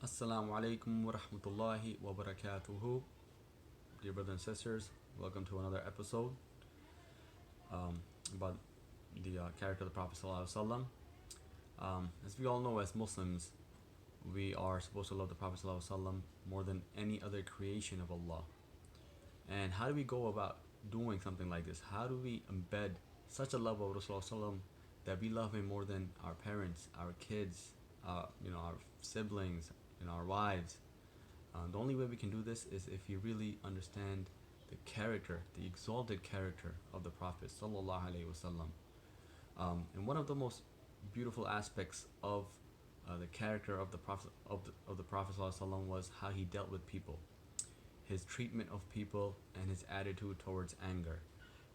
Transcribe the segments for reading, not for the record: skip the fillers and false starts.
Assalamu alaikum wa rahmatullahi wa barakatuhu. Dear brothers and sisters, welcome to another episode about the character of the Prophet ﷺ. As we all know, as Muslims, we are supposed to love the Prophet ﷺ more than any other creation of Allah. And how do we go about doing something like this? How do we embed such a love of Rasulullah that we love him more than our parents, our kids, our siblings, our wives? The only way we can do this is if we really understand the character, the exalted character of the Prophet sallallahu alaihi wasallam. And one of the most beautiful aspects of the character of the Prophet sallallahu alaihi wasallam was how he dealt with people, his treatment of people, and his attitude towards anger.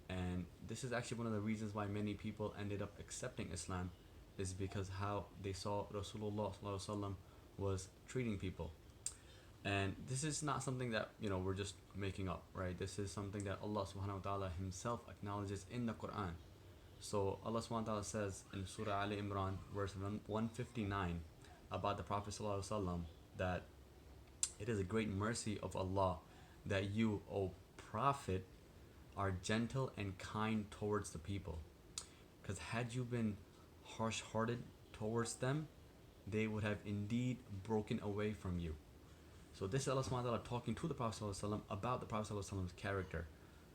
And this is actually one of the reasons why many people ended up accepting Islam, is because how they saw Rasulullah sallallahu alaihi wasallam was treating people. And this is not something that we're just making up, right? This is something that Allah subhanahu wa ta'ala himself acknowledges in the Quran. So Allah subhanahu wa ta'ala says in Surah Al Imran verse 159 about the Prophet sallallahu alaihi wasallam that it is a great mercy of Allah that you, O Prophet, are gentle and kind towards the people. Because had you been harsh-hearted towards them, they would have indeed broken away from you. So this is Allah subhanahu wa ta'ala talking to the Prophet ﷺ about the Prophet ﷺ's character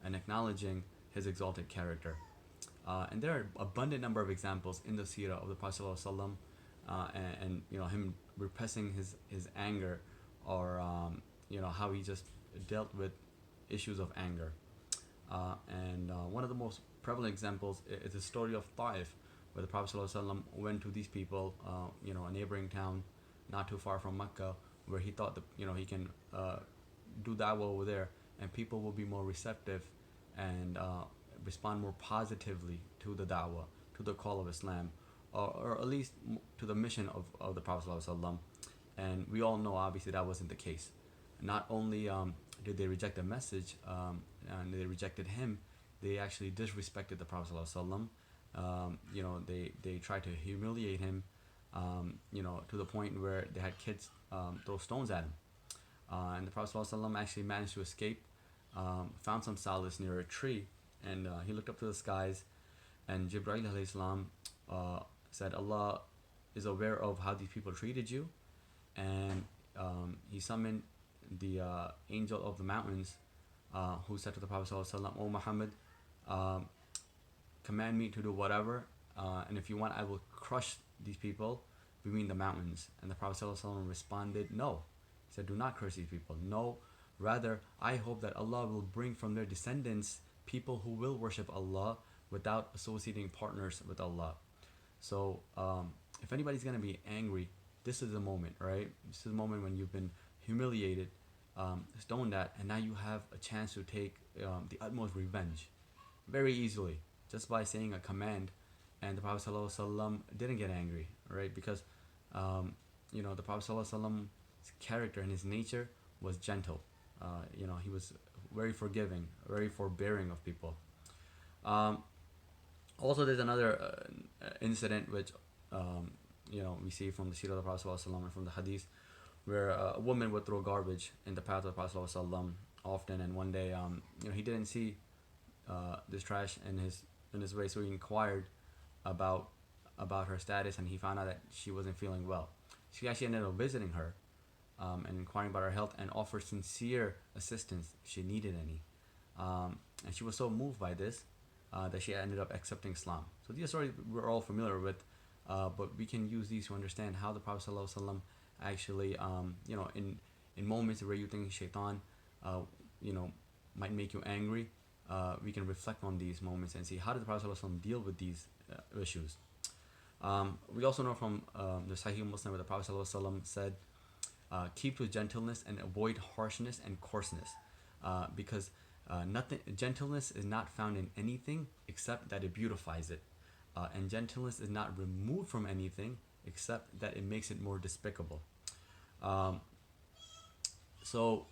and acknowledging his exalted character. And there are abundant number of examples in the seerah of the Prophet ﷺ, and him repressing his anger, or how he just dealt with issues of anger. And one of the most prevalent examples is the story of Taif, where the Prophet ﷺ went to these people, a neighboring town not too far from Mecca, where he thought that he can do da'wah over there, and people will be more receptive and respond more positively to the da'wah, to the call of Islam, or at least to the mission of the Prophet ﷺ. And we all know obviously that wasn't the case. Not only did they reject the message and they rejected him, they actually disrespected the Prophet ﷺ. They tried to humiliate him, to the point where they had kids throw stones at him. And the Prophet ﷺ actually managed to escape, found some solace near a tree, and he looked up to the skies, and Jibreel alayhi salam said, Allah is aware of how these people treated you, and he summoned the angel of the mountains, who said to the Prophet ﷺ, O Muhammad, command me to do whatever, and if you want, I will crush these people between the mountains. And the Prophet ﷺ responded, no. He said, do not curse these people. No, rather, I hope that Allah will bring from their descendants people who will worship Allah without associating partners with Allah. So if anybody's going to be angry, this is the moment, right? This is the moment when you've been humiliated, stoned at, and now you have a chance to take the utmost revenge very easily, just by saying a command. And the Prophet ﷺ didn't get angry, right? Because the Prophet ﷺ's character and his nature was gentle. He was very forgiving, very forbearing of people. Also, there's another incident which we see from the seerah of the Prophet ﷺ and from the hadith, where a woman would throw garbage in the path of the Prophet ﷺ often, and one day he didn't see this trash in his way, so he inquired about her status, and he found out that she wasn't feeling well. She actually ended up visiting her and inquiring about her health, and offered sincere assistance if she needed any. And she was so moved by this that she ended up accepting Islam. So these stories we're all familiar with, but we can use these to understand how the Prophet ﷺ actually, in moments where you think shaitan, might make you angry, we can reflect on these moments and see how did the Prophet ﷺ deal with these issues. We also know from the Sahih Muslim where the Prophet ﷺ said, keep to gentleness and avoid harshness and coarseness, because gentleness is not found in anything except that it beautifies it, and gentleness is not removed from anything except that it makes it more despicable. So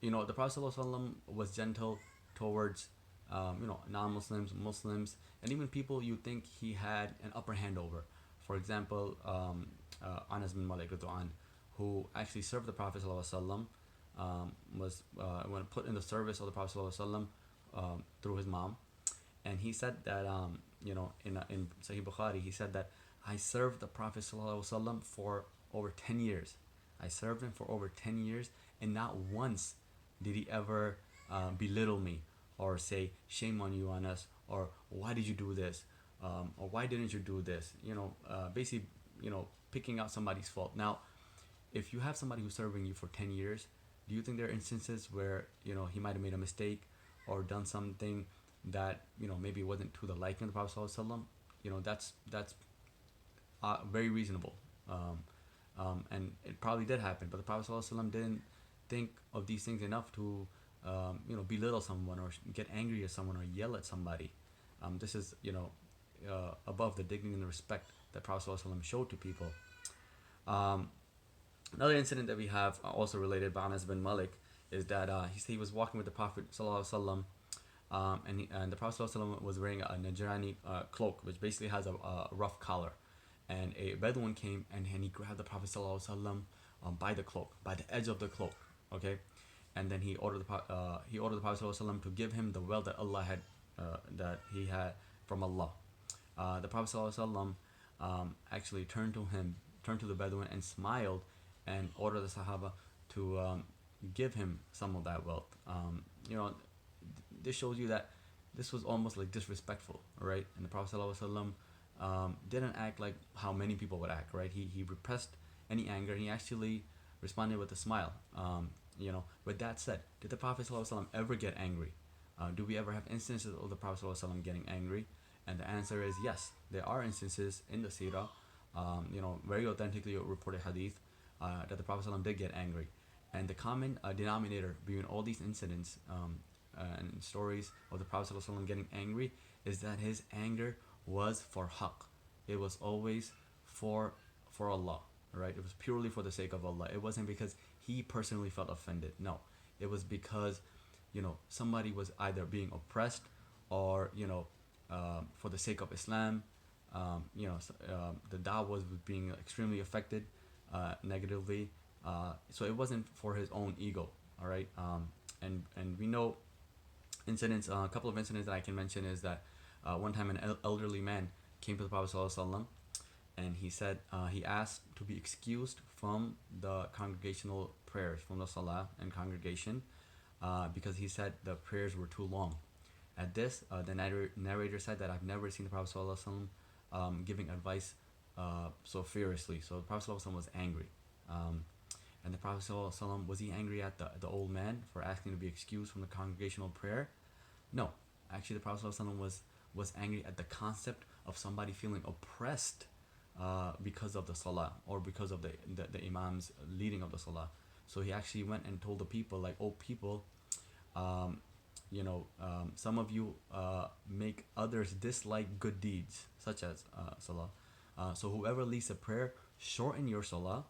the Prophet ﷺ was gentle towards non-Muslims, Muslims, and even people you think he had an upper hand over. For example, Anas bin Malik radhiyallahu anhu, who actually served the Prophet ﷺ, was when put in the service of the Prophet ﷺ, through his mom. And he said that, in Sahih Bukhari, he said that I served the Prophet ﷺ for over 10 years. I served him for over 10 years, and not once did he ever belittle me or say, shame on you, on us, or why did you do this, or why didn't you do this? Basically, picking out somebody's fault. Now, if you have somebody who's serving you for 10 years, do you think there are instances where, he might have made a mistake or done something that, maybe wasn't to the liking of the Prophet ﷺ? That's very reasonable. And it probably did happen, but the Prophet ﷺ didn't think of these things enough to, belittle someone or get angry at someone or yell at somebody. This is, above the dignity and the respect that Prophet ﷺ showed to people. Another incident that we have, also related by Anas bin Malik, is that he was walking with the Prophet ﷺ, and the Prophet ﷺ was wearing a Najrani cloak, which basically has a rough collar. And a Bedouin came, and he grabbed the Prophet ﷺ by the cloak, by the edge of the cloak. Okay, and then he ordered the Prophet ﷺ to give him the wealth that Allah had, that he had from Allah. The Prophet ﷺ actually turned to the Bedouin and smiled, and ordered the Sahaba to give him some of that wealth. This shows you that this was almost like disrespectful, right? And the Prophet ﷺ didn't act like how many people would act, right? He repressed any anger, and he actually responded with a smile. With that said, did the Prophet ﷺ ever get angry? Do we ever have instances of the Prophet ﷺ getting angry? And the answer is yes. There are instances in the Sirah, very authentically reported hadith, that the Prophet ﷺ did get angry. And the common denominator between all these incidents, and stories of the Prophet ﷺ getting angry, is that his anger was for haqq. It was always for Allah, right? It was purely for the sake of Allah. It wasn't because he personally felt offended. No, it was because, somebody was either being oppressed, or, for the sake of Islam, the da'wah was being extremely affected negatively. So it wasn't for his own ego, all right? And we know incidents. A couple of incidents that I can mention is that one time an elderly man came to the Prophet ﷺ, and he said, he asked to be excused from the congregational prayers, from the salah and congregation, because he said the prayers were too long. At this, the narrator said that I've never seen the Prophet ﷺ giving advice so furiously. So the Prophet ﷺ was angry. And the Prophet ﷺ, was he angry at the old man for asking to be excused from the congregational prayer? No. Actually, the Prophet ﷺ was angry at the concept of somebody feeling oppressed because of the salah, or because of the imam's leading of the salah. So he actually went and told the people, like, oh people, some of you make others dislike good deeds, such as salah. So whoever leads a prayer, shorten your salah,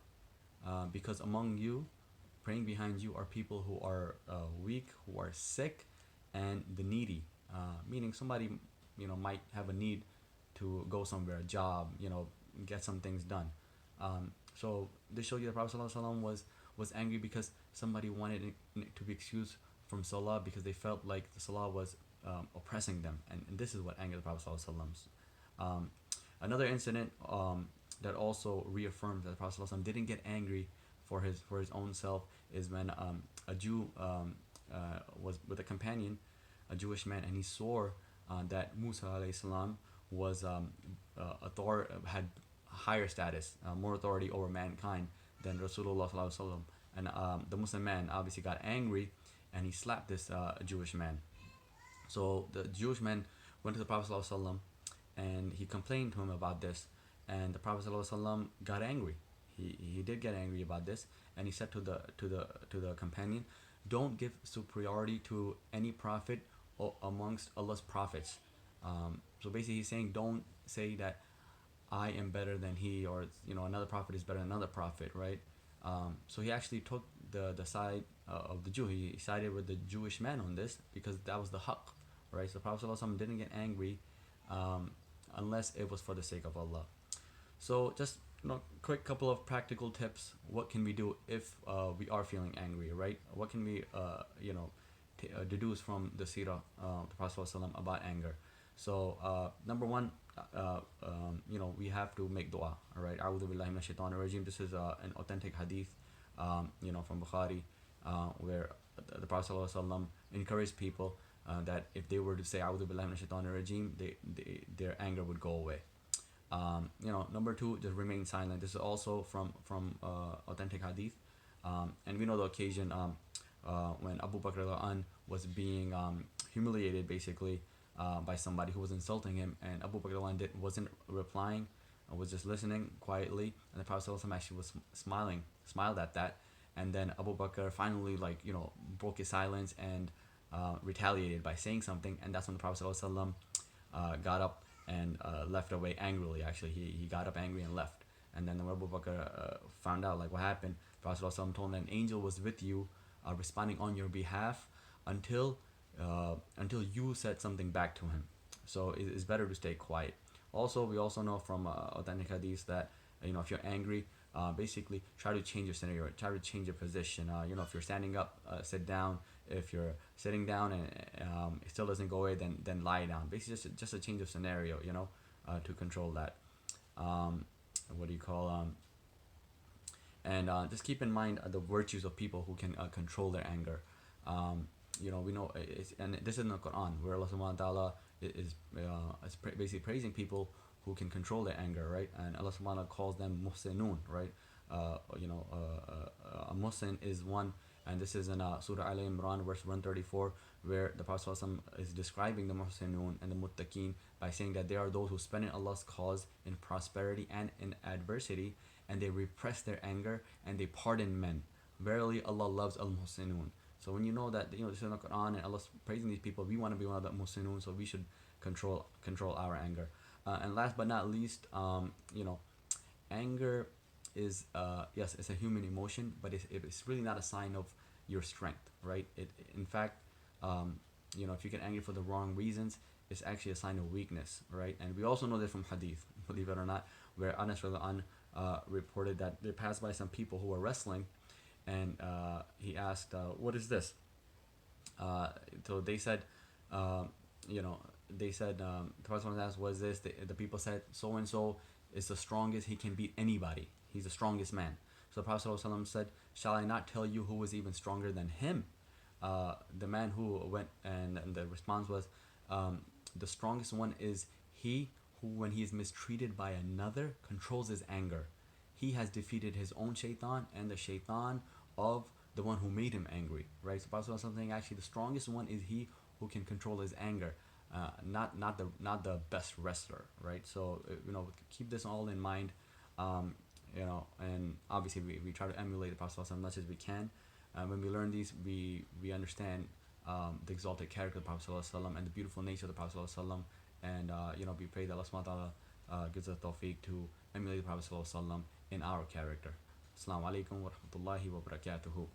because among you, praying behind you, are people who are weak, who are sick, and the needy. Meaning somebody, might have a need to go somewhere, a job, get some things done. So this shows you the Prophet ﷺ was angry because somebody wanted to be excused from salah because they felt like the salah was oppressing them, and this is what angered the Prophet ﷺ. Another incident that also reaffirms that the Prophet ﷺ didn't get angry for his own self is when a Jew was with a companion, a Jewish man, and he saw that Musa alayhi salam was had higher status, more authority over mankind than Rasulullah sallallahu alaihi wasallam. And the Muslim man obviously got angry, and he slapped this Jewish man. So the Jewish man went to the Prophet sallallahu alaihi wasallam, and he complained to him about this, and the Prophet sallallahu alaihi wasallam got angry. He did get angry about this, and he said to the companion, "Don't give superiority to any prophet amongst Allah's prophets." So basically, he's saying, don't say that I am better than he, or another prophet is better than another prophet, right? So he actually took the side of the Jew. He sided with the Jewish man on this because that was the haqq, right? So the Prophet ﷺ didn't get angry unless it was for the sake of Allah. So just quick couple of practical tips. What can we do if we are feeling angry, right? What can we, deduce from the seerah, the Prophet ﷺ, about anger? So, number one, we have to make dua, all right? A'udhu billahi minash shaitanir rajim. This is an authentic hadith, from Bukhari, where the Prophet ﷺ encouraged people that if they were to say A'udhu billahi minash shaitanir rajim, their anger would go away. Number two, just remain silent. This is also from authentic hadith, and we know the occasion when Abu Bakr an was being humiliated, basically, by somebody who was insulting him, and Abu Bakr an wasn't replying, was just listening quietly, and the Prophet ﷺ actually was smiled at that, and then Abu Bakr finally, broke his silence and retaliated by saying something, and that's when the Prophet ﷺ got up and left away angrily. Actually, he got up angry and left. And then when Abu Bakr found out what happened, Prophet ﷺ told him an angel was with you, responding on your behalf until you said something back to him. So it's better to stay quiet. Also, we also know from authentic hadith that if you're angry, basically try to change your scenario, try to change your position. If you're standing up, sit down. If you're sitting down and it still doesn't go away, then lie down. Basically, just a change of scenario, to control that. What do you call And just keep in mind the virtues of people who can control their anger. We know and this is in the Quran, where Allah Subhanahu wa Taala is basically praising people who can control their anger, right? And Allah Subhanahu wa Taala calls them muhsinun, right? A muhsin is one, and this is in Surah Al Imran, verse 134, where the Prophet ﷺ is describing the muhsinun and the muttaqeen by saying that they are those who spend in Allah's cause in prosperity and in adversity, and they repress their anger and they pardon men. Verily, Allah loves al muhsinun. So when you know that this is in the Quran and Allah's praising these people, we want to be one of the muhsinun, so we should control our anger. And last but not least, anger is yes, it's a human emotion, but it's really not a sign of your strength, right? In fact, if you get angry for the wrong reasons, it's actually a sign of weakness, right? And we also know this from hadith, believe it or not, where Anas reported that they passed by some people who were wrestling, and he asked, "What is this?" So they said, the person asked, "What is this?" The people said, "So and so is the strongest. He can beat anybody. He's the strongest man." So the Prophet ﷺ said, "Shall I not tell you who was even stronger than him?" The man who went, and the response was, "The strongest one is he who, when he is mistreated by another, controls his anger. He has defeated his own shaitan and the shaitan of the one who made him angry." Right? So Prophet ﷺ saying, actually, the strongest one is he who can control his anger, not the best wrestler. Right? So keep this all in mind. And obviously we try to emulate the Prophet ﷺ as much as we can. When we learn these, we understand the exalted character of the Prophet ﷺ and the beautiful nature of the Prophet ﷺ, and we pray that Allah subhanahu wa ta'ala gives us tawfiq to emulate the Prophet ﷺ in our character. Assalamu alaikum wa rahmatullahi wa barakatuhu.